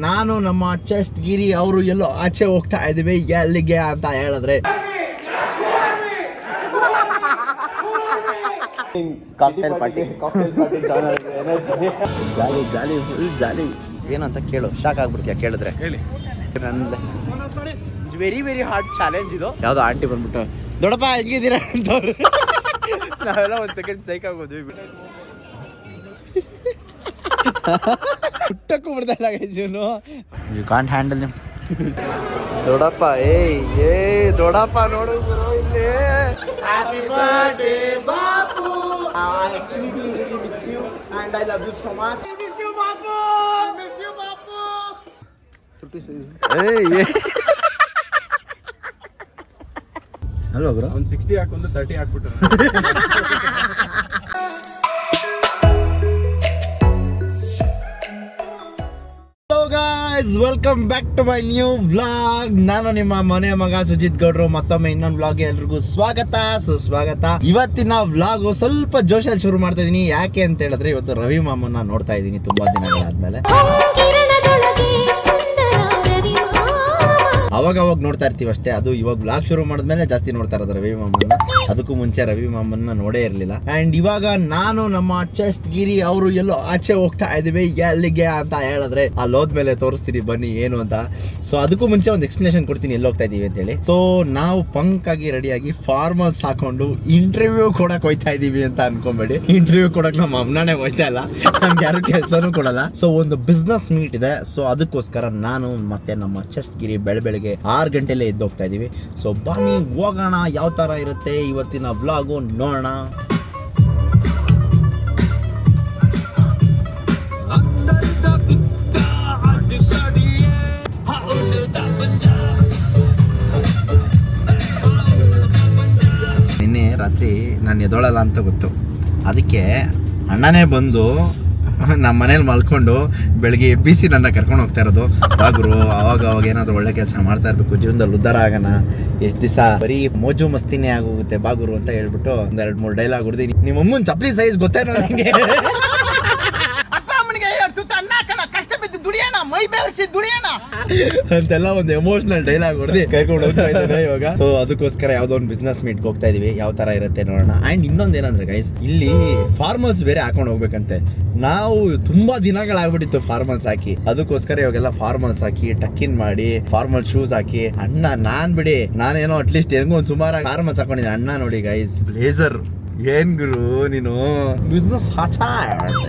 ನಾನು ನಮ್ಮ ಚೆಸ್ಟ್ ಗಿರಿ ಅವರು ಎಲ್ಲೋ ಆಚೆ ಹೋಗ್ತಾ ಇದೀವಿ, ಎಲ್ಲಿಗೆ ಅಂತ ಹೇಳಿದ್ರೆ ಜಾಲಿ ಫುಲ್ ಜಾಲಿ. ಏನಂತ ಕೇಳು, ಶಾಕ್ ಆಗ್ಬಿಡ್ತೀಯ ಕೇಳಿದ್ರೆ. ಹೇಳಿ. ವೆರಿ ವೆರಿ ಹಾರ್ಡ್ ಚಾಲೆಂಜ್ ಇದು. ಯಾವ್ದೋ ಆಂಟಿ ಬಂದ್ಬಿಟ್ಟು ದೊಡ್ಡಪ್ಪ ಹೆಂಗಿದ್ದೀರಾ ಅಂತವ್ರು. ನಾವೆಲ್ಲ ಒಂದ್ ಸೆಕೆಂಡ್ ಸೈಕ್ ಆಗೋದ್ವಿ. ಹುಟ್ಟಕ್ಕೂ ಬಿಡ್ತಾ ಇವನು. ಯು ಕಾಂಟ್ ಹ್ಯಾಂಡಲ್ ನಿಮ್. ದೊಡ್ಡಪ್ಪ ಏ ದೊಡ್ಡಪ್ಪ ನೋಡು ಗುರು ಇಲ್ಲಿ. Happy birthday Bapu. I actually really miss you and I love you so much. I miss you Bapu. Miss you Bapu. Hello ಗುರು. ಒಂದು 60 ಹಾಕೊಂಡು 30 ಹಾಕ್ಬಿಟ್ಟು. Welcome back to my new vlog. ನಾನು ನಿಮ್ಮ ಮನೆ ಮಗ ಸುಜಿತ್ ಗೌಡ್ರು. ಮತ್ತೊಮ್ಮೆ ಇನ್ನೊಂದು ವ್ಲಾಗ್ ಎಲ್ರಿಗೂ ಸ್ವಾಗತ ಸುಸ್ವಾಗತ. ಇವತ್ತಿನ ವ್ಲಾಗ್ ಸ್ವಲ್ಪ ಜೋಶಲ್ಲಿ ಶುರು ಮಾಡ್ತಾ ಇದೀನಿ. ಯಾಕೆ ಅಂತ ಹೇಳಿದ್ರೆ ಇವತ್ತು ರವಿ ಮಾಮನ್ನ ನೋಡ್ತಾ ಇದೀನಿ ತುಂಬಾ ದಿನಗಳಾದ್ಮೇಲೆ. ಅವಾಗ ನೋಡ್ತಾ ಇರ್ತೀವಿ ಅಷ್ಟೇ. ಅದು ಇವಾಗ ಬ್ಲಾಗ್ ಶುರು ಮಾಡಿದ್ಮೇಲೆ ಜಾಸ್ತಿ ನೋಡ್ತಾ ಇರೋದು ರವಿ ಮಾಮನ್ನ. ಅದಕ್ಕೂ ಮುಂಚೆ ರವಿ ಮಾಮನ್ನ ನೋಡೇ ಇರ್ಲಿಲ್ಲ. ಅಂಡ್ ಇವಾಗ ನಾನು ನಮ್ಮ ಚೆಸ್ಟ್ ಗಿರಿ ಅವರು ಎಲ್ಲೋ ಆಚೆ ಹೋಗ್ತಾ ಇದೀವಿ, ಎಲ್ಲಿಗೆ ಅಂತ ಹೇಳಿದ್ರೆ ಅಲ್ಲಿ ಹೋದ್ಮೇಲೆ ತೋರಿಸ್ತೀನಿ ಬನ್ನಿ ಏನು ಅಂತ. ಸೊ ಅದಕ್ಕೂ ಮುಂಚೆ ಒಂದು ಎಕ್ಸ್ಪ್ಲನೇಷನ್ ಕೊಡ್ತೀನಿ ಎಲ್ಲಿ ಹೋಗ್ತಾ ಇದೀವಿ ಅಂತ ಹೇಳಿ. ಸೊ ನಾವು ಪಂಕ್ ಆಗಿ ರೆಡಿಯಾಗಿ ಫಾರ್ಮಲ್ಸ್ ಹಾಕೊಂಡು ಇಂಟರ್ವ್ಯೂ ಕೊಡಕ್ ಹೋಯ್ತಾ ಇದೀವಿ ಅಂತ ಅನ್ಕೊಂಬೇಡಿ. ಇಂಟರ್ವ್ಯೂ ಕೊಡಕ್ ನಮ್ಮ ಅಮ್ಮನೇ ಹೋಯ್ತಾ ಇಲ್ಲ, ನಮ್ಗೆ ಯಾರು ಕೆಲಸನೂ ಕೊಡಲ್ಲ. ಸೊ ಒಂದು ಬಿಸ್ನೆಸ್ ಮೀಟ್ ಇದೆ. ಸೊ ಅದಕ್ಕೋಸ್ಕರ ನಾನು ಮತ್ತೆ ನಮ್ಮ ಚೆಸ್ಟ್ ಗಿರಿ ಬೆಳಗ್ಗೆ 6 ಗಂಟೆಲೇ ಎದ್ದು ಹೋಗ್ತಾ ಇದೀವಿ. ಸೊ ಬನ್ನಿ ಹೋಗೋಣ, ಯಾವ ತರ ಇರುತ್ತೆ ಇವತ್ತಿನ ವ್ಲಾಗು ನೋಡೋಣ. ನಿನ್ನೆ ರಾತ್ರಿ ನಾನು ಎದ್ದೋಳಲ್ಲ ಅಂತ ಗೊತ್ತು. ಅದಕ್ಕೆ ಅಣ್ಣನೇ ಬಂದು ನಮ್ಮ ಮನೇಲಿ ಮಲ್ಕೊಂಡು ಬೆಳಗ್ಗೆ ಎಬ್ಬಿಸಿ ನನ್ನ ಕರ್ಕೊಂಡು ಹೋಗ್ತಾ ಇರೋದು. ಬಾಗುರು ಅವಾಗ ಏನಾದ್ರು ಒಳ್ಳೆ ಕೆಲಸ ಮಾಡ್ತಾ ಇರ್ಬೇಕು, ಜೀವನದಲ್ಲಿ ಉದ್ಧಾರ ಆಗೋಣ. ಎಷ್ಟು ದಿವಸ ಬರೀ ಮೋಜು ಮಸ್ತಿನೇ ಆಗೋಗುತ್ತೆ ಬಾಗುರು ಅಂತ ಹೇಳ್ಬಿಟ್ಟು 2-3 ಡೈಲಾಗ್ ಹೊಡೆದಿ. ನಿಮ್ಮ ಅಮ್ಮನ ಚಪ್ಪಲಿ ಸೈಜ್ ಗೊತ್ತೇನೋ ನಿಂಗೆ? ಅಂತೆಲ್ಲ ಒಂದು ಎಮೋಷನಲ್ ಡೈಲಾಗ್ ಹೊಡೆದಿ ಕರ್ಕೊಂಡು ಹೋಗ್ತಾ ಇದ್ದೇನೆ ಇವಾಗ. ಸೊ ಅದಕ್ಕೋಸ್ಕರ ಯಾವ್ದೋ ಒಂದು ಬಿಸ್ನೆಸ್ ಮೀಟ್ಗೆ ಹೋಗ್ತಾ ಇದೀವಿ, ಯಾವ ತರ ಇರುತ್ತೆ ನೋಡೋಣ. ಅಂಡ್ ಇನ್ನೊಂದೇನಂದ್ರೆ ಗೈಸ್, ಇಲ್ಲಿ ಫಾರ್ಮಲ್ಸ್ ಬೇರೆ ಹಾಕೊಂಡು ಹೋಗ್ಬೇಕಂತೆ. ನಾವು ತುಂಬಾ ದಿನಗಳಾಗ್ಬಿಟ್ಟಿತ್ತು ಫಾರ್ಮಲ್ಸ್ ಹಾಕಿ. ಅದಕ್ಕೋಸ್ಕರ ಇವಾಗೆಲ್ಲ ಫಾರ್ಮಲ್ಸ್ ಹಾಕಿ ಟಕ್ಕಿನ್ ಮಾಡಿ ಫಾರ್ಮಲ್ ಶೂಸ್ ಹಾಕಿ. ಅಣ್ಣ ನಾನ್ ಬಿಡಿ, ನಾನೇನೋ ಅಟ್ಲೀಸ್ಟ್ ಹೆಂಗೋ ಒಂದು ಸುಮಾರಾಗಿ ಫಾರ್ಮಲ್ಸ್ ಹಾಕೊಂಡಿದ್ದೆ. ಅಣ್ಣ ನೋಡಿ ಗೈಸ್ ಬ್ಲೇಸರ್. ಏನ್ ಗುರು ನೀನು ಬಿಸ್ನೆಸ್ ಹಾಚಾ.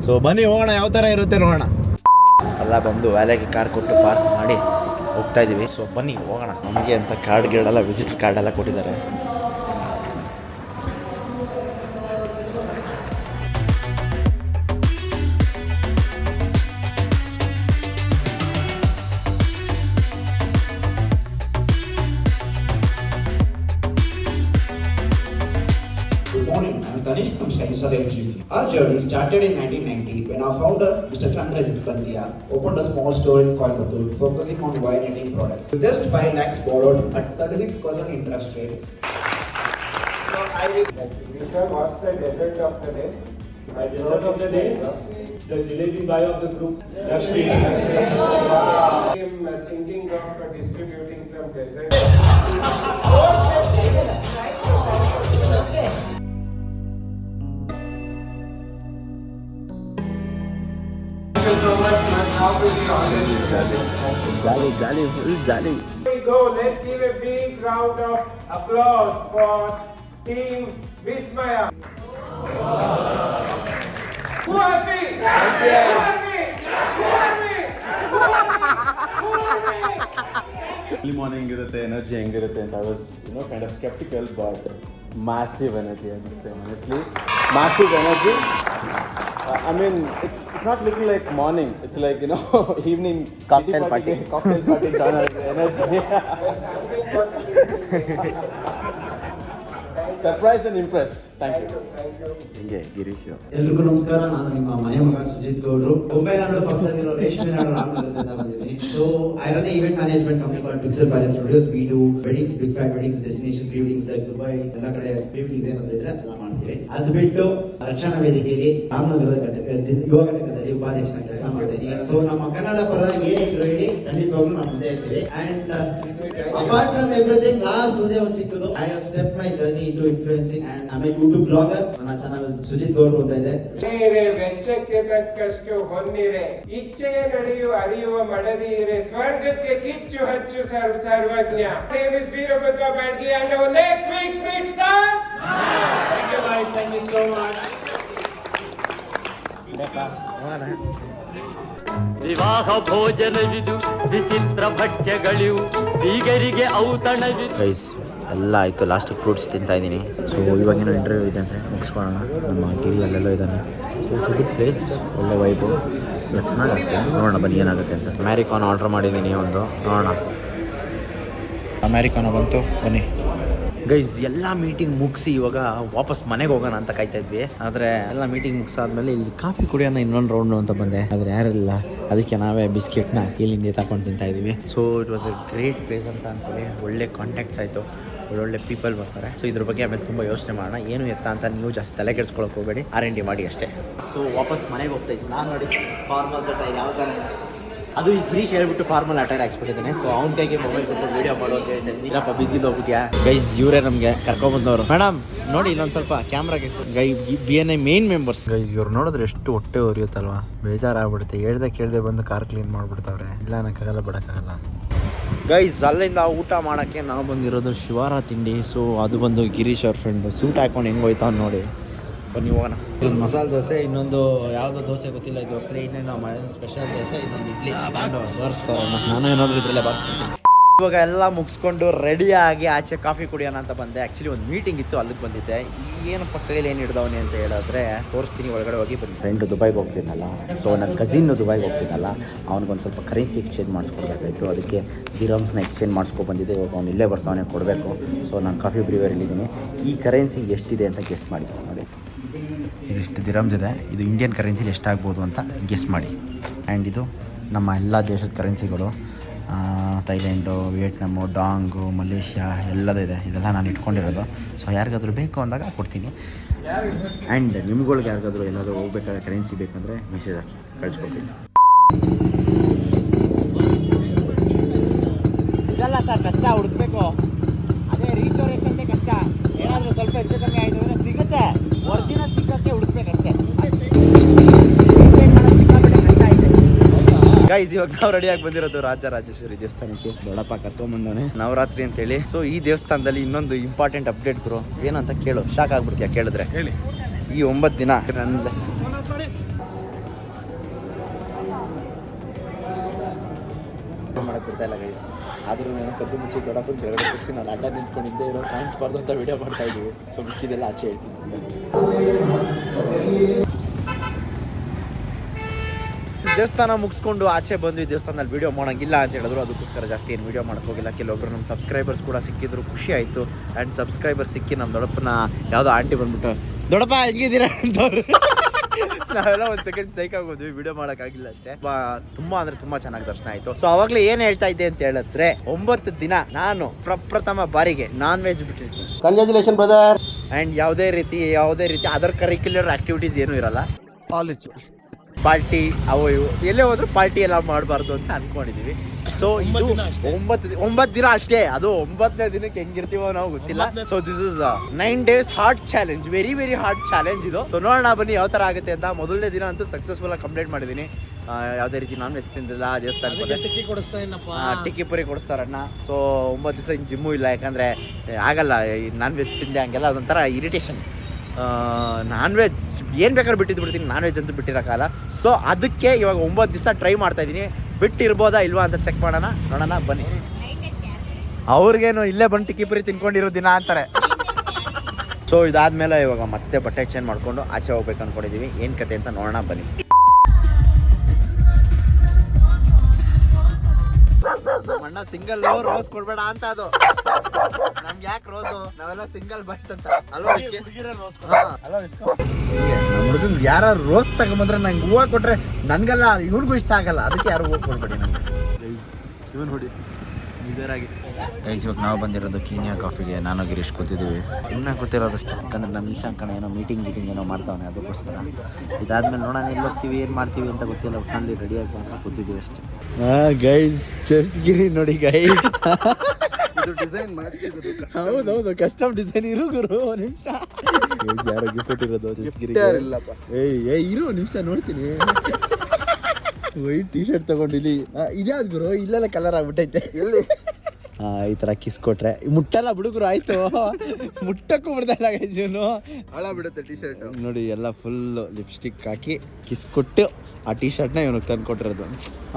ಸೊ ಬನ್ನಿ ಹೋಗೋಣ, ಯಾವ ತರ ಇರುತ್ತೆ ನೋಡೋಣ. ಎಲ್ಲ ಬಂದು ವ್ಯಾಲೆಗೆ ಕಾರ್ ಕೊಟ್ಟು ಪಾರ್ಕ್ ಮಾಡಿ ಹೋಗ್ತಾ ಇದೀವಿ. ಸೊ ಬನ್ನಿ ಹೋಗೋಣ. ನಮಗೆ ಅಂತ ಕಾರ್ಡ್ ಗಿರಡೆಲ್ಲ ವಿಸಿಟ್ ಕಾರ್ಡ್ ಎಲ್ಲ ಕೊಟ್ಟಿದ್ದಾರೆ. Tanish from Science FGC. Our journey started in 1990 when our founder, Mr. Chandrajit Pandya, opened a small store in Coimbatore focusing on wire netting products. With just 5 lakhs borrowed at 36% interest rate. So I will. What's the dessert of the day? My dessert of the day, the jalebi buy of the group, Lakshmi. I am thinking of distributing some dessert. Jolly full jolly. Here we go. Let's give a big round of applause for Team Vismaya. Who happy? Early morning ಇರುತ್ತೆ, energy ಹೆಂಗಿರುತ್ತೆ ಅಂತ I was kind of skeptical, but massive energy, I must say, honestly. Massive energy. I mean, it's not looking like morning. It's like, evening cocktail party kind of energy. Surprised and impressed. Thank you. ಹಿಂಗೆ ಗಿರೀಶ್ ಎಲ್ರಿಗೂ ನಮಸ್ಕಾರ. ನಾನು ನಿಮ್ಮ ಮನೆ ಮಗ ಸುಜಿತ್ ಗೌಡ್ರು. ಬೊಂಬೆನಾಡು ಪಕ್ಕದಲ್ಲಿರೋ ರೇಷ್ಮೆ ನಾಡು ರಾಮನಗರದಿಂದ ಬಂದಿದ್ದೀನಿ. So I run event management company called Pixel Palace Studios. We do weddings, big fat weddings, destination pre-weddings like Dubai, ಎಲ್ಲ ಕಡೆ pre-weddings ಏನಾದ್ರು ಇದ್ರೆ ಅದನ್ನ ಮಾಡ್ತೀವಿ. ಅದು ಬಿಟ್ಟು ರಕ್ಷಣಾ ವೇದಿಕೆಯಲ್ಲಿ ರಾಮನಗರದ ಯುವ ಘಟಕದಲ್ಲಿ ಉಪಾಧ್ಯಕ್ಷನ ಕೆಲಸ ಮಾಡ್ತಾ ಇದ್ದೀನಿ. ಸೊ ನಮ್ಮ ಕನ್ನಡ ಪರ ಏನಿದ್ರು ಹೇಳಿ ಖಂಡಿತವಾಗ್ಲೂ ನಾವು ಮುಂದೆ ಇರ್ತೀವಿ. And apart from everything last ಒಂದೇ ಒಂದು ಸಿಕ್ಕಿದ್ದು, I have step my journey into influencing and I am A YouTube blogger. ನನ್ನ ಚಾನಲ್ ಸುಜಿತ್ ಗೌಡ್ರು ಅಂತ ಇದೆ. ವೆಚ್ಚಕ್ಕೆ ತಕ್ಕಷ್ಟು ಹೊನ್ನಿರೆ, ಇಚ್ಛೆ ನಡೆಯುವ ಅರಿಯುವ ಮಡದಿರೆ, ಸ್ವರ್ಗಕ್ಕೆ ಕಿಚ್ಚು ಹಚ್ಚು ಸರ್ವಜ್ಞ. Name is Veerabhadra Badli and our next week's speech starts. Thank you guys, thank you so much. ವಿವಾಹ ಭೋಜನವಿದು ವಿಚಿತ್ರ ಭಕ್ಷ್ಯಗಳಿವು ಬೀಗರಿಗೆ ಔತಣವಿದು. ಗೈಸ್ ಎಲ್ಲ ಆಯಿತು, ಲಾಸ್ಟಿಗೆ ಫ್ರೂಟ್ಸ್ ತಿಂತಾ ಇದ್ದೀನಿ. ಸೊ ಇವಾಗೇನೋ ಇಂಟರ್ವ್ಯೂ ಇದೆ ಅಂತ ಮುಗಿಸ್ಕೊಳ್ಳೋಣ. ನಮ್ಮ ಗಿರಿ ಅಲ್ಲೆಲ್ಲೋ ಇದ್ದಾನೆ. ಗುಡ್ ಪ್ಲೇಸ್, ಒಳ್ಳೆ ವೈಬು, ಎಲ್ಲ ಚೆನ್ನಾಗುತ್ತೆ. ನೋಡೋಣ ಬನ್ನಿ ಏನಾಗುತ್ತೆ ಅಂತ. ಅಮೇರಿಕಾನ್ ಆರ್ಡ್ರ್ ಮಾಡಿದ್ದೀನಿ ಒಂದು, ನೋಡೋಣ. ಅಮೇರಿಕಾನ ಬಂತು, ಬನ್ನಿ. ಗೈಸ್ ಎಲ್ಲ ಮೀಟಿಂಗ್ ಮುಗಿಸಿ ಇವಾಗ ವಾಪಸ್ ಮನೆಗೆ ಹೋಗೋಣ ಅಂತ ಕಾಯ್ತಾ ಇದ್ವಿ. ಆದರೆ ಎಲ್ಲ ಮೀಟಿಂಗ್ ಮುಗಿಸಾದ್ಮೇಲೆ ಇಲ್ಲಿ ಕಾಫಿ ಕುಡಿಯೋಣ ಇನ್ನೊಂದು ರೌಂಡು ಅಂತ ಬಂದೆ. ಆದರೆ ಯಾರಿಲ್ಲ, ಅದಕ್ಕೆ ನಾವೇ ಬಿಸ್ಕೆಟ್ನ ಇಲ್ಲಿಂದ ತಗೊಂಡು ತಿಂತಾ ಇದ್ದೀವಿ. So it was A great place ಅಂತ ಅಂದ್ಕೊಳ್ಳಿ. ಒಳ್ಳೆ ಕಾಂಟ್ಯಾಕ್ಟ್ಸ್ ಆಯಿತು, ಒಳ್ಳೊಳ್ಳೆ ಪೀಪಲ್ ಬರ್ತಾರೆ. ಸೊ ಇದ್ರ ಬಗ್ಗೆ ಆಮೇಲೆ ತುಂಬ ಯೋಚನೆ ಮಾಡೋಣ. ಏನು ಎತ್ತ ಅಂತ ನೀವು ಜಾಸ್ತಿ ತಲೆ ಕೆಡಿಸ್ಕೊಳಕ್ಕೆ ಹೋಗಬೇಡಿ, R&D ಮಾಡಿ ಅಷ್ಟೇ. ಸೊ ವಾಪಸ್ ಮನೆಗೆ ಹೋಗ್ತಾ ಇದ್ವಿ. ನಾನು ನೋಡಿ ಫಾರ್ಮಲ್ ಸೆಟ್ ಯಾವ ಥರ ಅದು ಈ ಗಿರೀಶ್ ಹೇಳ್ಬಿಟ್ಟು ಫಾರ್ಮಲ್ ಅಟೈರ್ ಹಾಕ್ಸ್ಬಿಟ್ಟಿದ್ದಾನೆ. ಸೊ ಅವ್ನ ಕೈಗೆ ಮೊಬೈಲ್ ಕೊಟ್ಟು ವೀಡಿಯೋ ಮಾಡೋ ಅಂತ ಹೇಳ್ತೇನೆ. ಇರಪ್ಪ ಬಿದ್ದಿದ್ದು ಹೋಗ್ಬಿಟ್ಯಾ. ಗೈಸ್ ಇವರೇ ನಮಗೆ ಕರ್ಕೊಂಬಂದವರು. ಮೇಡಮ್ ನೋಡಿ ಇಲ್ಲೊಂದು ಸ್ವಲ್ಪ ಕ್ಯಾಮ್ರಾಗೆ BNI ಮೇನ್ ಮೆಂಬರ್ಸ್. ಗೈಸ್ ಇವ್ರು ನೋಡಿದ್ರೆ ಎಷ್ಟು ಹೊಟ್ಟೆ ಉರಿಯುತ್ತಲ್ವಾ, ಬೇಜಾರಾಗ್ಬಿಡುತ್ತೆ. ಕೇಳ್ದೆ ಬಂದು ಕಾರ್ ಕ್ಲೀನ್ ಮಾಡ್ಬಿಡ್ತಾವ್ರೆ. ಇಲ್ಲ ಅನ್ನೋಕ್ಕಾಗಲ್ಲ, ಬಿಡೋಕ್ಕಾಗಲ್ಲ. ಗೈಸ್ ಅಲ್ಲಿಂದ ಊಟ ಮಾಡೋಕ್ಕೆ ನಾವು ಬಂದಿರೋದು ಶಿವಾರ ತಿಂಡಿ. ಸೊ ಅದು ಬಂದು ಗಿರೀಶ್ ಅವ್ರ ಫ್ರೆಂಡ್ ಸೂಟ್ ಹಾಕೊಂಡು ಹೆಂಗೆ ಹೋಯ್ತಾವ್ ನೋಡಿ. ಬನ್ನಿ ಹೋಗೋಣ. ಒಂದು ಮಸಾಲೆ ದೋಸೆ, ಇನ್ನೊಂದು ಯಾವುದೋ ದೋಸೆ ಗೊತ್ತಿಲ್ಲ, ಇದು ಪ್ಲೇನ್ ನಾವು ಮಾಡಿದ ಸ್ಪೆಷಲ್ ದೋಸೆ, ಇನ್ನೊಂದು ಇಡ್ಲಿ ಬಾರಿಸ್ತಾರೆ. ನಾನು ಏನಾದರೂ ಇದ್ರಲ್ಲೇ ಬಾರಿಸ್ತೀನಿ. ಇವಾಗ ಎಲ್ಲ ಮುಗಿಸ್ಕೊಂಡು ರೆಡಿಯಾಗಿ ಆಚೆ ಕಾಫಿ ಕುಡಿಯೋಣ ಅಂತ ಬಂದೆ. ಆ್ಯಕ್ಚುಲಿ ಒಂದು ಮೀಟಿಂಗ್ ಇತ್ತು, ಅಲ್ಲಿಗೆ ಬಂದಿದ್ದೆ. ಏನಪ್ಪ ಕೈಲಿ ಏನು ಹಿಡ್ದವನಿ ಅಂತ ಹೇಳಿದ್ರೆ ತೋರಿಸ್ತೀನಿ, ಒಳಗಡೆ ಹೋಗಿ ಬನ್ನಿ. ಫ್ರೆಂಡು ದುಬೈಗೆ ಹೋಗ್ತೀನಲ್ಲ, ಸೊ ನನ್ನ ಕಸಿನ್ನು ದುಬೈಗೆ ಹೋಗ್ತೀನಲ್ಲ, ಅವ್ನಿಗೊಂದು ಸ್ವಲ್ಪ ಕರೆನ್ಸಿ ಎಕ್ಸ್ಚೇಂಜ್ ಮಾಡಿಸ್ಕೊಡ್ಬೇಕಾಯ್ತು. ಅದಕ್ಕೆ ದಿರಮ್ಸ್ನ ಎಕ್ಸ್ಚೇಂಜ್ ಮಾಡಿಸ್ಕೊಬಂದಿದ್ದೆ. ಇವಾಗ ಅವ್ನು ಇಲ್ಲೇ ಬರ್ತಾವನೆ ಕೊಡಬೇಕು. ಸೊ ನಾನು ಕಾಫಿ ಬ್ರೀವರಿಲ್ಲಿದ್ದೀನಿ. ಈ ಕರೆನ್ಸಿ ಎಷ್ಟಿದೆ ಅಂತ ಗೆಸ್ ಮಾಡಿ ನೋಡಿ. ಇದಿಷ್ಟು ದಿರಮ್ಸ್ ಇದೆ, ಇದು ಇಂಡಿಯನ್ ಕರೆನ್ಸಿಲಿ ಎಷ್ಟಾಗ್ಬೋದು ಅಂತ ಗೆಸ್ ಮಾಡಿ. ಆ್ಯಂಡ್ ಇದು ನಮ್ಮ ಎಲ್ಲ ದೇಶದ ಕರೆನ್ಸಿಗಳು, ಥೈಲ್ಯಾಂಡು, ವಿಯೆಟ್ನಾಮು, ಡಾಂಗು, ಮಲೇಷ್ಯಾ ಎಲ್ಲದೂ ಇದೆ. ಇದೆಲ್ಲ ನಾನು ಇಟ್ಕೊಂಡಿರೋದು. ಸೊ ಯಾರಿಗಾದ್ರೂ ಬೇಕು ಅಂದಾಗ ಕೊಡ್ತೀನಿ. ಆ್ಯಂಡ್ ನಿಮ್ಗಳಿಗೆ ಯಾರಿಗಾದ್ರೂ ಏನಾದರೂ ಹೋಗ್ಬೇಕಾದ್ರೆ ಕರೆನ್ಸಿ ಬೇಕಂದರೆ ಮೆಸೇಜ್ ಹಾಕಿ ಕಳಿಸ್ಕೊಡ್ತೀನಿ. ಇದೆಲ್ಲ ಸರ್ ಕಷ್ಟ ಹುಡುಕ್ಬೇಕು, ಅದೇ ರಿಸ್ಟೋರೇಷನ್ಗೆ ಕಷ್ಟ. ಏನಾದರೂ ಸ್ವಲ್ಪ ಹೆಚ್ಚು ಕಮ್ಮಿ ಆಯಿತು ಅಂದರೆ ಸಿಗುತ್ತೆ, ಒರಿಜಿನಲ್ ಸಿಕ್ಕಕ್ಕೆ ಹುಡುಕ್ಬೇಕಷ್ಟೇ. ಗೈಸ್ ಇವಾಗ ನಾವು ರೆಡಿಯಾಗಿ ಬಂದಿರೋದು ರಾಜರಾಜೇಶ್ವರಿ ದೇವಸ್ಥಾನಕ್ಕೆ. ದೊಡ್ಡಪ್ಪ ಕರ್ಕೊಂಡ್ಬಂದವನೆ ನವರಾತ್ರಿ ಅಂತೇಳಿ. ಸೊ ಈ ದೇವಸ್ಥಾನದಲ್ಲಿ ಇನ್ನೊಂದು ಇಂಪಾರ್ಟೆಂಟ್ ಅಪ್ಡೇಟ್ ಗುರು. ಏನಂತ ಕೇಳು, ಶಾಕ್ ಆಗ್ಬಿಡ್ತೀಯ ಕೇಳಿದ್ರೆ. ಹೇಳಿ. ಈ 9 ದಿನ ನನ್ನ ಮಾಡಕ್ಕೆ ಬಿಡ್ತಾ ಇಲ್ಲ ಗೈಸ್. ಆದರೂ ನಾನು ಕದ್ದು ಮುಚ್ಚಿ ದೊಡ್ಡಪ್ಪನ ಕೆಳಗಡೆ ಕೂರಿಸಿ ನಾನು ಅಡ್ಡ ನಿಂತ್ಕೊಂಡಿದ್ದೆ ಇರೋ ಕಾಣಿಸ್ಬಾರ್ದು ಅಂತ ವಿಡಿಯೋ ಮಾಡ್ತಾ ಇದ್ದೀವಿ. ಸೊ ಮಿಕ್ಕಿದೆಲ್ಲ ಆಚೆ ಹೇಳ್ತೀನಿ. ದೇವಸ್ಥಾನ ಮುಗಿಸ್ಕೊಂಡು ಆಚೆ ಬಂದು ಈ ದೇವಸ್ಥಾನದಲ್ಲಿ ವೀಡಿಯೋ ಮಾಡೋಂಗಿಲ್ಲ ಅಂತ ಹೇಳಿದ್ರು. ಅದಕ್ಕೋಸ್ಕರ ಜಾಸ್ತಿ ಏನು ವೀಡಿಯೋ ಮಾಡೋಕ್ಕೆ ಹೋಗಿಲ್ಲ. ಕೆಲವೊಬ್ಬರು ನಮ್ಮ ಸಬ್ಸ್ಕ್ರೈಬರ್ಸ್ ಕೂಡ ಸಿಕ್ಕಿದ್ರು, ಖುಷಿ ಆಯಿತು. ಆ್ಯಂಡ್ ಸಬ್ಸ್ಕ್ರೈಬರ್ ಸಿಕ್ಕಿ ನಮ್ಮ ದೊಡ್ಡಪ್ಪನ ಯಾವುದೋ ಆಂಟಿ ಬಂದ್ಬಿಟ್ಟು ದೊಡ್ಡಪ್ಪ ಹೆಂಗಿದ್ದೀರಾ ಅಂತವ್ರು. ನಾವೆಲ್ಲ ಒಂದು ಸೆಕೆಂಡ್ ಸೈಕಾಗೋದ್ವಿ, ವಿಡಿಯೋ ಮಾಡೋಕ್ಕಾಗಿಲ್ಲ ಅಷ್ಟೇ. ತುಂಬ ಅಂದರೆ ತುಂಬ ಚೆನ್ನಾಗಿ ದರ್ಶನ ಆಯಿತು. ಸೊ ಅವಾಗಲೇ ಏನು ಹೇಳ್ತಾ ಇದ್ದೆ ಅಂತ ಹೇಳಿದ್ರೆ 9 ದಿನ ನಾನು ಪ್ರಪ್ರಥಮ ಬಾರಿಗೆ ನಾನ್ ವೆಜ್ ಬಿಟ್ಟಿರ್ತೀನಿ. Congratulation brother. ಆ್ಯಂಡ್ ಯಾವುದೇ ರೀತಿ ಅದರ್ ಕರಿಕ್ಯುಲರ್ ಆಕ್ಟಿವಿಟೀಸ್ ಏನೂ ಇರಲ್ಲ. ಪಾರ್ಟಿ ಅವು ಇವು ಎಲ್ಲೇ ಹೋದ್ರು ಪಾರ್ಟಿ ಎಲ್ಲ ಮಾಡಬಾರ್ದು ಅಂತ ಅಂದ್ಕೊಂಡಿದ್ದೀವಿ. ಸೊ ಇದು 9 ದಿನ ಅಷ್ಟೇ. ಅದು 9ನೇ ದಿನಕ್ಕೆ ಹೆಂಗಿರ್ತೀವೋ ನಾವು ಗೊತ್ತಿಲ್ಲ. So this is 9 days hard challenge, very very hard challenge ಇದು. ಸೊ ನೋಡೋಣ ಬನ್ನಿ ಯಾವ ಥರ ಆಗುತ್ತೆ ಅಂತ. ಮೊದಲನೇ ದಿನ ಅಂತೂ ಸಕ್ಸಸ್ಫುಲ್ ಆಗಿ ಕಂಪ್ಲೀಟ್ ಮಾಡಿದ್ದೀನಿ. ಯಾವುದೇ ರೀತಿ ನಾನ್ ವೆಜ್ ತಿಂದಿಲ್ಲ. ದೇವಸ್ಥಾನಕ್ಕೆ ಟಿಕ್ಕಿ ಪುರಿ ಕೊಡಿಸ್ತಾರಣ್ಣ. ಸೊ 9 ದಿವಸ ಇನ್ನು ಜಿಮ್ಮು ಇಲ್ಲ, ಯಾಕಂದರೆ ಆಗಲ್ಲ ಈ ನಾನ್ ವೆಜ್ ತಿಂದೆ ಹಂಗೆಲ್ಲ. ಅದೊಂಥರ ಇರಿಟೇಷನ್. ನಾನ್ ವೆಜ್ ಏನು ಬೇಕಾದ್ರೂ ಬಿಟ್ಟಿದ್ದು ನಾನ್ ವೆಜ್ ಅಂತೂ ಬಿಟ್ಟಿರೋಕ್ಕಲ್ಲ. ಸೊ ಅದಕ್ಕೆ ಇವಾಗ 9 ದಿವಸ ಟ್ರೈ ಮಾಡ್ತಾಯಿದ್ದೀನಿ. ಬಿಟ್ಟಿರ್ಬೋದಾ ಇಲ್ವಾ ಅಂತ ಚೆಕ್ ಮಾಡೋಣ, ನೋಡೋಣ ಬನ್ನಿ. ಅವ್ರಿಗೇನು ಇಲ್ಲೇ ಬಂದು ಟಿಕ್ಕಿ ಪುರಿ ತಿನ್ಕೊಂಡಿರೋ ದಿನ ಅಂತಾರೆ. ಸೊ ಇದಾದಮೇಲೆ ಇವಾಗ ಮತ್ತೆ ಬಟ್ಟೆ ಚೇಂಜ್ ಮಾಡಿಕೊಂಡು ಆಚೆ ಹೋಗ್ಬೇಕು ಅಂದ್ಕೊಂಡಿದ್ದೀವಿ. ಏನು ಕತೆ ಅಂತ ನೋಡೋಣ ಬನ್ನಿ. ಅಣ್ಣ ಸಿಂಗಲ್ ರೋಸ್ ಕೊಡ್ಬೇಡ ಅಂತ ಅದು. ನಮ್ಗೆ ಯಾಕೆ ರೋಸು, ನಾವೆಲ್ಲ ಸಿಂಗಲ್ ಬಾಯ್ಸ್ ಅಂತ ಅಲ್ವಾ? ನಮ್ಮ ಹುಡುಗನ್ ಯಾರು ರೋಸ್ ತಗೊಂಬಂದ್ರೆ ನಂಗೆ ಹೂವು ಕೊಟ್ರೆ ನನ್ಗಲ್ಲ ಇವ್ರಿಗೂ ಇಷ್ಟ ಆಗಲ್ಲ, ಅದಕ್ಕೆ ಯಾರು ಹೂವು ಕೊಡ್ಬೇಡಿ ನಂಗೆ. ಶಿವನ್ ನೋಡಿ ನಿಜರಾಗಿ ಗೈಸ್, ಇವಾಗ ನಾವು ಬಂದಿರೋದು ಕೀನ್ಯಾ ಕಾಫಿಗೆ. ನಾನು ಗಿರೀಶ್ ಕೂತಿದ್ದೀವಿ, ಸುಮ್ಮನೆ ಕೂತಿರೋದಷ್ಟೇ. ಯಾಕಂದ್ರೆ ನಮ್ಮ ನಿಶಾಂಕಣ ಏನೋ ಮೀಟಿಂಗ್ ಏನೋ ಮಾಡ್ತಾವನೆ, ಅದಕ್ಕೋಸ್ಕರ. ಇದಾದ್ಮೇಲೆ ನೋಡೋಣ ಎಲ್ಲಿ ಹೋಗ್ತೀವಿ, ಏನು ಮಾಡ್ತೀವಿ ಅಂತ ಗೊತ್ತಿಲ್ಲ. ಒಟ್ಟಿನಲ್ಲಿ ರೆಡಿಯಾಗಿ ಬಂದು ಕೂತಿದ್ದೀವಿ ಅಷ್ಟೇ. ಗೈಸ್ ಚೆಸ್ಟ್ ಗಿರಿ ನೋಡಿ ಗೈಸ್, ಡಿಸೈನ್ ಮಾಡ್ತಿರೋದು ಹೌದೌದು ಕಸ್ಟಮ್ ಡಿಸೈನ್. ಇರು ಗುರು ನಿಮಿಷ, ಯಾರೋ ಗಿಫ್ಟ್ ಇರೋದು ಇಲ್ಲಪ್ಪ. ಏಯ್ ಇರು ನಿಮಿಷ ನೋಡ್ತೀನಿ. ವೈಟ್ ಟೀ ಶರ್ಟ್ ತಗೊಂಡಿಲ್ಲಿ. ಇದ್ಯಾವ್ದು ಗುರು, ಇಲ್ಲೆಲ್ಲ ಕಲರ್ ಆಗ್ಬಿಟ್ಟೈತೆ. ಎಲ್ಲಿ ಈ ತರ ಕಿಸ್ ಕೊಟ್ರೆ ಮುಟ್ಟಲ್ಲ ಬಿಡುಗರು. ಆಯ್ತು, ಮುಟ್ಟಕ್ಕೂ ಬಿಡ್ದಲ್ಲ ಗೈಸ್ ಇವನು. ಹಾಳ ಬಿಡುತ್ತೆ ಟೀ ಶರ್ಟ್ ನೋಡಿ, ಎಲ್ಲ ಫುಲ್ ಲಿಪ್ಸ್ಟಿಕ್ ಹಾಕಿ ಕಿಸ್ ಕೊಟ್ಟು ಆ ಟೀ ಶರ್ಟ್ನ ಇವನಿಗೆ ತಂದು ಕೊಟ್ಟಿರೋದು.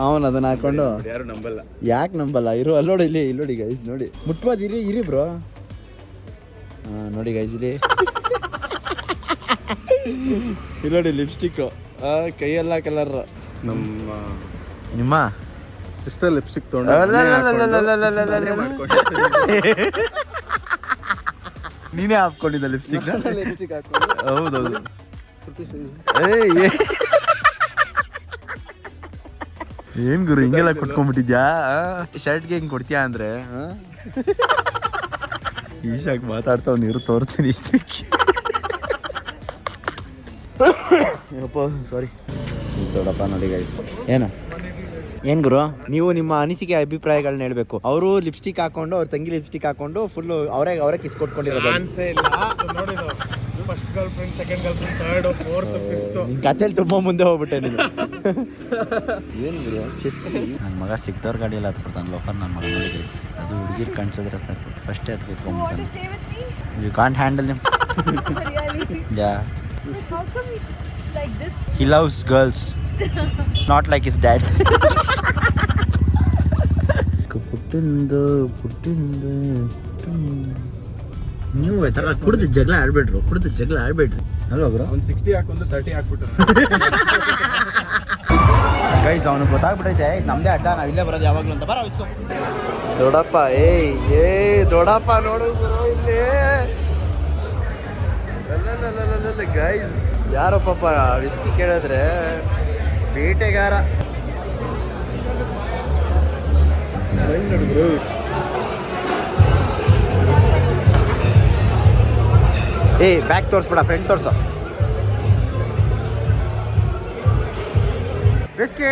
ಅವನು ಅದನ್ನ ಹಾಕೊಂಡು ಯಾರು ನಂಬಲ್ಲ. ಯಾಕೆ ನಂಬಲ್ಲ? ಇರು ಅಲ್ಲಿ ನೋಡಿ, ಇಲ್ಲಿ ನೋಡಿ ಗೈಸ್ ನೋಡಿ. ಮುಟ್ಬೋದು, ಇರಿ ಬ್ರೋ. ನೋಡಿ ಗೈಸ್ ಇಲ್ಲಿ ಇಲ್ಲಿ ನೋಡಿ ಲಿಪ್ಸ್ಟಿಕ್ಕು, ಕೈಯೆಲ್ಲ ಕಲರ್. ನಿಮ್ಮ ಸಿಸ್ಟರ್ ಲಿಪ್ಸ್ಟಿಕ್ ತಗೊಂಡು ನೀನೇ ಹಾಕೊಂಡಿದ್ದ ಲಿಪ್ಸ್ಟಿಕ್? ಲಿಪ್ಸ್ಟಿಕ್ ಹಾಕೊಂಡು ಹೌದೌದು. ಏನ್ ಗುರು ಹಿಂಗೆಲ್ಲ ಕೊಟ್ಕೊಂಡ್ಬಿಟ್ಟಿದ್ಯಾ? ಶರ್ಟ್ಗೆ ಹಿಂಗ್ ಕೊಡ್ತೀಯಾ ಅಂದ್ರೆ ಈಶಾಕ್ ಮಾತಾಡ್ತಾವ್, ನೀರು ತೋರ್ತೀನಿ. ಸಾರಿ ದೊಡ್ಡಪ್ಪ ನೋಡಿ ಗೈಸ್. ಏನ್ ಗುರು, ನೀವು ನಿಮ್ಮ ಅನಿಸಿಕೆ ಅಭಿಪ್ರಾಯಗಳನ್ನ ಹೇಳ್ಬೇಕು. ಅವರು ಲಿಪ್ಸ್ಟಿಕ್ ಹಾಕೊಂಡು, ಅವ್ರ ತಂಗಿ ಲಿಪ್ಸ್ಟಿಕ್ ಹಾಕೊಂಡು ಫುಲ್ ಅವರೇ ಕಿಸ್ ಕೊಟ್ಕೊಂಡಿರೋದು. ನಿನ್ ಕಥೆಯಲ್ಲಿ ತುಂಬಾ ಮುಂದೆ ಹೋಗ್ಬಿಟ್ಟೆ ನೀನು. ಏನ್ ಗುರು, ನನ್ನ ಮಗ ಸಿಕ್ದವ್ರ ಗಾಡಿಯಲ್ಲಿ ಹತ್ಬಿಡ್ತಾನೆ ಲೋಕಲ್. ನನ್ನ ಮಗ ನೋಡಿ ಗೈಸ್, ಅದು ಹುಡುಗಿರ್ ಕಾಣಿಸಿದ್ರೆ ಸಾಕು ಫಸ್ಟೇ ಹತ್ ಕೂತ್ಕೊಂಡ್ಬಿಡ್ತಾನೆ. You can't handle him. Yeah, he loves girls, not like his dad. ನೀವು ತರ ಕುಡ್ದು ಜಗಳ ಆಡ್ಬೇಡ್ರು, ಅಲ್ವಾ ಗುರು? ಒಂದು 60 ಹಾಕೊಂಡು 30 ಹಾಕ್ಬಿಟ್ಟು ಗೈಸ್ ಅವನು ಗೊತ್ತಾಗ್ಬಿಟ್ಟೈತೆ ಇದು ನಮ್ದೇ ಅಡ್ಡ, ನಾವ್ ಇಲ್ಲೇ ಬರೋದು ಯಾವಾಗ್ಲೂ ಅಂತ. ಬರೋ ಇಸ್ಕೊ ದೊಡ್ಡಪ್ಪ. ದೊಡ್ಡಪ್ಪ ನೋಡು ಗುರು ಇಲ್ಲಿ. ಗೈಸ್ ಯಾರೋ ಪಾಪ ವಿಸ್ಕಿ ಕೇಳಿದ್ರೆ ಬೇಟೆಗಾರ. ಬ್ಯಾಕ್ ತೋರಿಸ್ಬೇಡ, ಫ್ರಂಟ್ ತೋರ್ಸು. ವಿಸ್ಕಿ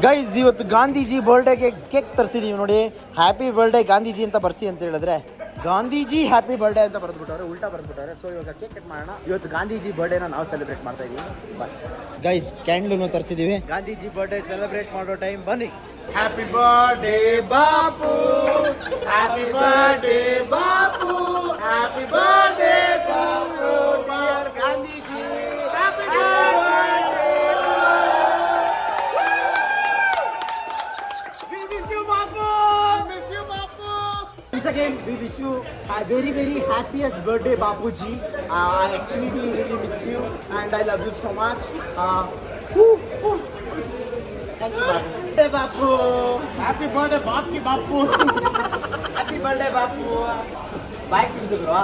ಗೈಸ್, ಇವತ್ತು ಗಾಂಧೀಜಿ ಬರ್ಡೇಗೆ ಕೇಕ್ ತರಿಸಿದೀವಿ ನೋಡಿ. ಹ್ಯಾಪಿ ಬರ್ಡೇ ಗಾಂಧೀಜಿ ಅಂತ ಬರ್ಸಿ ಅಂತ ಹೇಳಿದ್ರೆ ಗಾಂಧೀಜಿ ಹ್ಯಾಪಿ ಬರ್ಡೇ ಅಂತ ಬರೆದ್ಬಿಟ್ಟವ್ರೆ, ಉಲ್ಟಾ ಬರೆದ್ಬಿಟ್ಟವ್ರೆ. ಸೊ ಇವಾಗ ಕೇಕ್ ಕಟ್ ಮಾಡೋಣ. ಇವತ್ತು ಗಾಂಧೀಜಿ ಬರ್ಡೇನ ನಾವು ಸೆಲೆಬ್ರೇಟ್ ಮಾಡ್ತಾ ಇದೀವಿ. ಗೈಸ್ ಕ್ಯಾಂಡಲ್ನು ತರಿಸಿದೀವಿ. ಗಾಂಧೀಜಿ ಬರ್ಡೇ ಸೆಲೆಬ್ರೇಟ್ ಮಾಡೋ ಟೈಮ್ ಬನ್ನಿ. Happy birthday Bapu, happy birthday Bapu, happy birthday Bapu, dear Gandhiji, happy birthday. Once again, we wish you a very, very happiest birthday, Bapuji. I actually really miss you and I love you so much. Thank you, Bapu. Hey, Bapu. Happy birthday, Bapu. Happy birthday, Bapu. Bye, Kinjugro.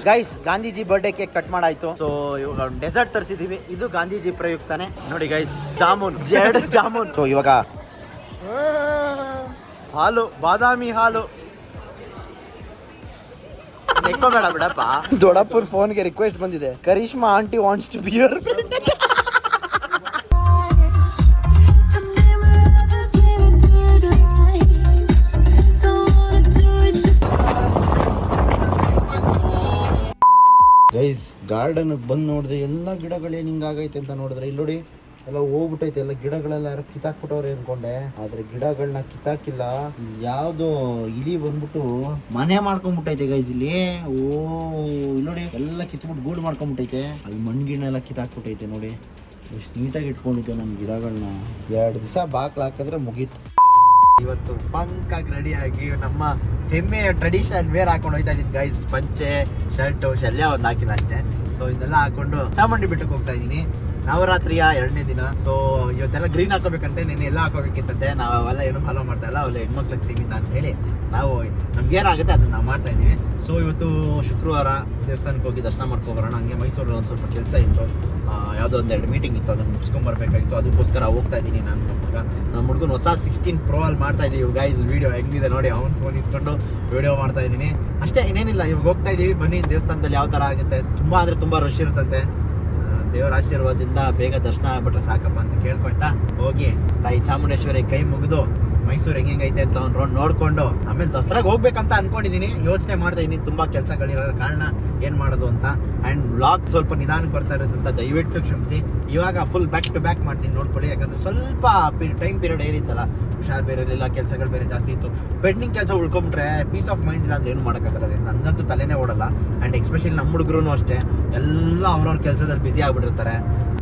Guys, Gandhiji birthday cake cut ಮಾಡಾಯ್ತು. So ಇವಾಗ dessert ತರಿಸಿದೀವಿ. ಇದು ಗಾಂಧೀಜಿ ಪ್ರಯುಕ್ತಾನೆ ನೋಡಿ guys, jamun, ಜೆಡ್ jamun. So ಇವಾಗ ಹಾಲು, ಬಾದಾಮಿ ಹಾಲು. ನೆಕ್ಕೋಬೇಡ ಬಿಡಪ್ಪ. ದೊಡ್ಡಪ್ಪನ ಫೋನ್ಗೆ ರಿಕ್ವೆಸ್ಟ್ ಬಂದಿದೆ, Karishma aunty wants to be your friend. Guys garden ಬಂದು ನೋಡಿದೆ, ಎಲ್ಲ ಗಿಡಗಳೇನು ಹಿಂಗಾಗೈತೆ ಅಂತ ನೋಡಿದ್ರೆ ಇಲ್ಲಿ ನೋಡಿ ಎಲ್ಲ ಹೋಗ್ಬಿಟ್ಟೈತೆ. ಎಲ್ಲ ಗಿಡಗಳೆಲ್ಲ ಯಾರು ಕಿತ್ತಾಕ್ಬಿಟ್ಟವ್ರೆ ಅನ್ಕೊಂಡೆ, ಆದ್ರೆ ಗಿಡಗಳನ್ನ ಕಿತ್ತಾಕಿಲ್ಲ. ಯಾವ್ದೋ ಇಲಿ ಬಂದ್ಬಿಟ್ಟು ಮನೆ ಮಾಡ್ಕೊಂಡ್ಬಿಟ್ಟೈತೆ ಗೈಸ್ ಇಲ್ಲಿ. ಇಲ್ಲಿ ನೋಡಿ ಎಲ್ಲ ಕಿತ್ಬಿಟ್ಟು ಗೂಡು ಮಾಡ್ಕೊಂಡ್ಬಿಟ್ಟೈತೆ. ಅಲ್ಲಿ ಮಣ್ಗಿಣ್ಣೆಲ್ಲ ಕಿತ್ತಾಕ್ಬಿಟ್ಟೈತೆ ನೋಡಿ. ಎಷ್ಟು ನೀಟಾಗಿ ಇಟ್ಕೊಂಡಿದ್ದೆ ನನ್ನ ಗಿಡಗಳನ್ನ. 2 ದಿವಸ ಬಾಕ್ಲು ಹಾಕಿದ್ರೆ ಮುಗೀತು. ಇವತ್ತು ಪಂಕಾಗಿ ರೆಡಿಯಾಗಿ ನಮ್ಮ ಹೆಮ್ಮೆಯ ಟ್ರೆಡಿಷನಲ್ ವೇರ್ ಹಾಕೊಂಡು ಹೋಗ್ತಾ ಇದ್ದೀನಿ ಗೈಸ್. ಪಂಚೆ, ಶರ್ಟು, ಶಲ್ಯ ಒಂದು ಹಾಕಿಲ್ಲ ಅಷ್ಟೇ. ಸೊ ಇದೆಲ್ಲ ಹಾಕೊಂಡು ಚಾಮುಂಡಿ ಬೆಟ್ಟಕ್ಕೆ ಹೋಗ್ತಾ ಇದ್ದೀನಿ. ನವರಾತ್ರಿಯ 2ನೇ ದಿನ. ಸೊ ಇವತ್ತೆಲ್ಲ ಗ್ರೀನ್ ಹಾಕೋಬೇಕಂತೆ, ನೆನ್ನೆ ಎಲ್ಲ ಹಾಕೋಬೇಕಿತ್ತಂತೆ. ನಾವು ಅವೆಲ್ಲ ಏನು ಫಾಲೋ ಮಾಡ್ತಾ ಇಲ್ಲ, ಅವೆಲ್ಲ ಹೆಣ್ಮಕ್ಳಿಗೆ ಸೀಮಿತ ಅಂತ ಹೇಳಿ ನಾವು ನಮ್ಗೆ ಏನಾಗುತ್ತೆ ಅದನ್ನ ನಾವು ಮಾಡ್ತಾ ಇದ್ದೀವಿ. ಸೊ ಇವತ್ತು ಶುಕ್ರವಾರ ದೇವಸ್ಥಾನಕ್ಕೆ ಹೋಗಿ ದರ್ಶನ ಮಾಡ್ಕೊಬರೋಣ. ಹಂಗೆ ಮೈಸೂರಲ್ಲಿ ಒಂದು ಸ್ವಲ್ಪ ಕೆಲಸ ಇತ್ತು, ಯಾವುದೋ 1-2 ಮೀಟಿಂಗ್ ಇತ್ತು, ಅದನ್ನು ಮುಗಿಸ್ಕೊಂಬರ್ಬೇಕಾಗಿತ್ತು. ಅದಕ್ಕೋಸ್ಕರ ಹೋಗ್ತಾ ಇದ್ದೀನಿ. ನಮ್ಮ ಹುಡುಗನ ಹೊಸ 16 Pro ಅಲ್ಲಿ ಮಾಡ್ತಾ ಇದ್ದೀವಿ ಗೈಸ್. ವೀಡಿಯೋ ಹೆಂಗಿದೆ ನೋಡಿ, ಅವ್ನು ಫೋನ್ ಇಸ್ಕೊಂಡು ವೀಡಿಯೋ ಮಾಡ್ತಾ ಇದ್ದೀನಿ ಅಷ್ಟೇ, ಇನ್ನೇನಿಲ್ಲ. ಇವಾಗ ಹೋಗ್ತಾ ಇದ್ದೀವಿ, ಬನ್ನಿ ದೇವಸ್ಥಾನದಲ್ಲಿ ಯಾವ ಥರ ಆಗುತ್ತೆ. ತುಂಬ ರಶ್ ಇರ್ತಂತೆ. ದೇವರ ಆಶೀರ್ವಾದದಿಂದ ಬೇಗ ದರ್ಶನ ಆಗ್ಬಿಟ್ರೆ ಸಾಕಪ್ಪ ಅಂತ ಕೇಳ್ಕೊಳ್ತಾ ಹೋಗಿ ತಾಯಿ ಚಾಮುಂಡೇಶ್ವರಿ ಕೈ ಮುಗಿದು ಮೈಸೂರು ಹೆಂಗೈತೆ ಅಂತ ಒಂದು ರೌಂಡ್ ನೋಡಿಕೊಂಡು ಆಮೇಲೆ ದಸರಾಗೆ ಹೋಗ್ಬೇಕಂತ ಅನ್ಕೊಂಡಿದ್ದೀನಿ. ಯೋಚನೆ ಮಾಡ್ತಾ ಇದ್ದೀನಿ, ತುಂಬ ಕೆಲಸಗಳಿರೋ ಕಾರಣ ಏನು ಮಾಡೋದು ಅಂತ. ಆ್ಯಂಡ್ ವ್ಲಾಗ್ ಸ್ವಲ್ಪ ನಿಧಾನಕ್ಕೆ ಬರ್ತಾ ಇರೋದ್ರಿಂದ ದಯವಿಟ್ಟು ಕ್ಷಮಿಸಿ. ಇವಾಗ ಫುಲ್ ಬ್ಯಾಕ್ ಟು ಬ್ಯಾಕ್ ಮಾಡ್ತೀನಿ, ನೋಡ್ಕೊಳ್ಳಿ. ಯಾಕಂದರೆ ಸ್ವಲ್ಪ ಟೈಮ್ ಪೀರಿಯಡ್ ಏನಿತ್ತಲ್ಲ, ಹುಷಾರು ಬೇರೆ ಇರಲಿಲ್ಲ, ಕೆಲಸಗಳು ಬೇರೆ ಜಾಸ್ತಿ ಇತ್ತು. ಪೆಂಡಿಂಗ್ ಕೆಲಸ ಉಳ್ಕೊಂಡ್ರೆ ಪೀಸ್ ಆಫ್ ಮೈಂಡ್ ಇಲ್ಲ ಅಂದ್ರೆ ಏನು ಮಾಡೋಕ್ಕಾಗಲ್ಲ. ನನಗಂತೂ ತಲೆನೇ ಓಡಲ್ಲ. ಆ್ಯಂಡ್ ಎಸ್ಪೆಷಲಿ ನಮ್ಮ ಹುಡುಗರು ಅಷ್ಟೇ, ಎಲ್ಲ ಅವ್ರವ್ರ ಕೆಲಸದಲ್ಲಿ ಬ್ಯುಸಿ ಆಗ್ಬಿಟ್ಟಿರ್ತಾರೆ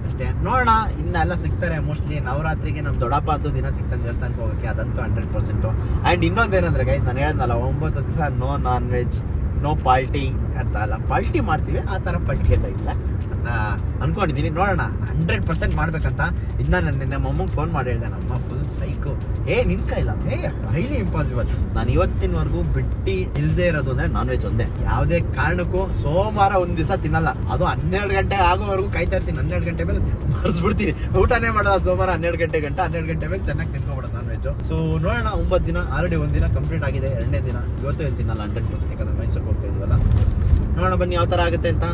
ಅಷ್ಟೇ. ನೋಡೋಣ, ಇನ್ನೆಲ್ಲ ಸಿಗ್ತಾರೆ ಮೋಸ್ಟ್ಲಿ. ನವರಾತ್ರಿಗೆ ನಮ್ಮ ದೊಡ್ಡಪ್ಪ ಅಂತೂ ದಿನ ಸಿಗ್ತಾನೆ ದೇವಸ್ಥಾನಕ್ಕೆ ಹೋಗೋಕ್ಕೆ, ಅದಂತೂ 100%. ಆ್ಯಂಡ್ ಇನ್ನೊಂದೇನಂದ್ರೆ ಗೈಸ್, ನಾನು ಹೇಳ್ದಲ್ಲ 9 ದಿವಸ no non veg, no party ಅಂತ. ಅಲ್ಲ, ಪಾಲ್ಟಿ ಮಾಡ್ತೀವಿ, ಆ ಥರ ಪಾಲ್ಟಿ ಎಲ್ಲ ಇಲ್ಲ ಅಂತ ಅಂದ್ಕೊಂಡಿದ್ದೀನಿ. ನೋಡೋಣ, 100% ಮಾಡ್ಬೇಕಂತ. ಇದನ್ನ ನಮ್ಮ ಅಮ್ಮಗೆ ಫೋನ್ ಮಾಡಿ ಹೇಳಿದೆ. ನಮ್ಮ ಫುಲ್ ಸೈಕು, ನಿನ್ ಕೈಲ್ಲ, ಹೈಲಿ ಇಂಪಾಸಿಬಲ್. ನಾನು ಇವತ್ತಿನವರೆಗೂ ಬಿಟ್ಟು ಇಲ್ಲದೆ ಇರೋದು ಅಂದರೆ ನಾನ್ ವೆಜ್ ಒಂದೇ. ಯಾವುದೇ ಕಾರಣಕ್ಕೂ ಸೋಮವಾರ ಒಂದು ದಿವಸ ತಿನ್ನಲ್ಲ. ಅದು 12 ಗಂಟೆ ಆಗೋವರೆಗೂ ಕಾಯ್ತಾ ಇರ್ತೀನಿ. 12 ಗಂಟೆ ಮೇಲೆ ಮರೆಸ್ಬಿಡ್ತೀನಿ, ಊಟನೇ ಮಾಡೋದು ಸೋಮವಾರ. 12 ಗಂಟೆ ಮೇಲೆ ಚೆನ್ನಾಗಿ ತಿನ್ಕೊಬಿಡೋದು ನಾನ್ ವೆಜ್ಜು. ಸೊ ನೋಡೋಣ, 9 ದಿನ ಆಲ್ರೆಡಿ 1 ದಿನ ಕಂಪ್ಲೀಟ್ ಆಗಿದೆ. 2ನೇ ದಿನ ಇವತ್ತು ಏನು ತಿನ್ನಲ್ಲ 100%, ಯಾಕಂದ್ರೆ ಮೈಸೂರಿಗೆ ಹೋಗ್ತಾ ಇದೀವಲ್ಲ. ನೋಡೋಣ ಬನ್ನಿ ಯಾವ ಥರ ಆಗುತ್ತೆ ಅಂತ.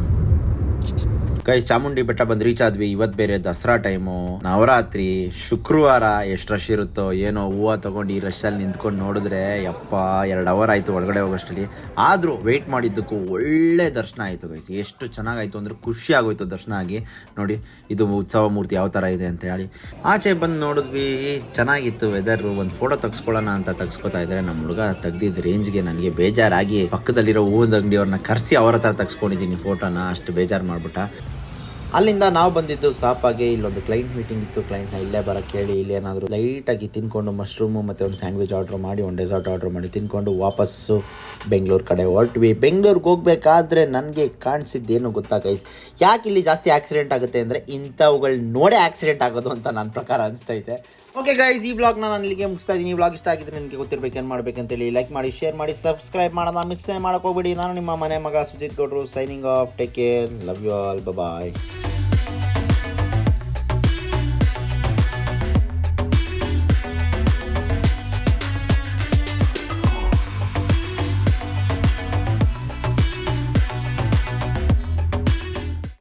ಗೈಸ್, ಚಾಮುಂಡಿ ಬೆಟ್ಟ ಬಂದು ರೀಚ್ ಆದ್ವಿ. ಇವತ್ತು ಬೇರೆ ದಸರಾ ಟೈಮು, ನವರಾತ್ರಿ, ಶುಕ್ರವಾರ. ಎಷ್ಟು ರಶ್ ಇರುತ್ತೋ ಏನೋ. ಹೂವು ತಗೊಂಡು ಈ ರಶಲ್ಲಿ ನಿಂತ್ಕೊಂಡು ನೋಡಿದ್ರೆ ಯಪ್ಪ 2 ಅವರ್ ಆಯಿತು ಒಳಗಡೆ ಹೋಗೋಷ್ಟರಲ್ಲಿ. ಆದರೂ ವೆಯ್ಟ್ ಮಾಡಿದ್ದಕ್ಕೂ ಒಳ್ಳೆ ದರ್ಶನ ಆಯಿತು ಗೈಸ್. ಎಷ್ಟು ಚೆನ್ನಾಗಾಯಿತು ಅಂದರೆ ಖುಷಿ ಆಗೋಯ್ತು ದರ್ಶನ ಆಗಿ. ನೋಡಿ, ಇದು ಉತ್ಸವ ಮೂರ್ತಿ ಯಾವ ಥರ ಇದೆ ಅಂತ ಹೇಳಿ ಆಚೆ ಬಂದು ನೋಡಿದ್ವಿ. ಚೆನ್ನಾಗಿತ್ತು ವೆದರು. ಒಂದು ಫೋಟೋ ತೆಗ್ಸ್ಕೊಳ್ಳೋಣ ಅಂತ ತೆಗ್ಸ್ಕೊತಾ ಇದ್ದಾರೆ. ನಮ್ಮ ಹುಡುಗ ತೆಗ್ದಿದ್ದ ರೇಂಜ್ಗೆ ನನಗೆ ಬೇಜಾರಾಗಿ ಪಕ್ಕದಲ್ಲಿರೋ ಹೂವಿನ ಅಂಗಡಿಯವ್ರನ್ನ ಕರೆಸಿ ಅವ್ರ ಹತ್ರ ತೆಗ್ಸ್ಕೊಂಡಿದ್ದೀನಿ ಫೋಟೋನ. ಅಷ್ಟು ಬೇಜಾರು ಮಾಡ್ಬಿಟ್ಟ. ಅಲ್ಲಿಂದ ನಾವು ಬಂದಿದ್ದು ಸಾಪಾಗೆ. ಇಲ್ಲೊಂದು ಕ್ಲೈಂಟ್ ಮೀಟಿಂಗ್ ಇತ್ತು. ಕ್ಲೈಂಟ್ನ ಇಲ್ಲೇ ಬರೋಕ್ಕೆ ಹೇಳಿ ಇಲ್ಲೇನಾದರೂ ಲೈಟಾಗಿ ತಿನ್ಕೊಂಡು ಮಶ್ರೂಮು ಮತ್ತು ಒಂದು ಸ್ಯಾಂಡ್ವಿಚ್ ಆರ್ಡ್ರ್ ಮಾಡಿ, ಒಂದು ಡೆಸರ್ಟ್ ಆರ್ಡ್ರ್ ಮಾಡಿ ತಿನ್ಕೊಂಡು ವಾಪಸ್ಸು ಬೆಂಗಳೂರು ಕಡೆ ಹೊರಟ್ವಿ. ಬೆಂಗಳೂರಿಗೆ ಹೋಗಬೇಕಾದ್ರೆ ನನಗೆ ಕಾಣಿಸಿದ್ದೇನು ಗೊತ್ತಾ ಗೈಸ್, ಯಾಕೆ ಇಲ್ಲಿ ಜಾಸ್ತಿ ಆಕ್ಸಿಡೆಂಟ್ ಆಗುತ್ತೆ ಅಂದರೆ ಇಂಥವುಗಳು ನೋಡೇ ಆಕ್ಸಿಡೆಂಟ್ ಆಗೋದು ಅಂತ ನನ್ನ ಪ್ರಕಾರ ಅನಿಸ್ತೈತೆ. ಓಕೆ ಗೈಸ್, ಈ ವ್ಲಾಗ್ನ ನಾನು ಇಲ್ಲಿಗೆ ಮುಗಿಸ್ತಾ ಇದ್ದೀನಿ. ಈ ವ್ಲಾಗ್ ಇಷ್ಟ ಆಗಿದ್ರೆ ನಿಮಗೆ ಗೊತ್ತಿರಬೇಕು ಏನು ಮಾಡಬೇಕಂತೇಳಿ. ಲೈಕ್ ಮಾಡಿ, ಶೇರ್ ಮಾಡಿ, ಸಬ್ಸ್ಕ್ರೈಬ್ ಮಾಡೋಣ ಮಿಸ್ ಮಾಡೋಕೆ ಹೋಗ್ಬೇಡಿ. ನಾನು ನಿಮ್ಮ ಮನೆ ಮಗ ಸುಜಿತ್ ಗೌಡ್ರು, signing off. Take care, love you all, bye.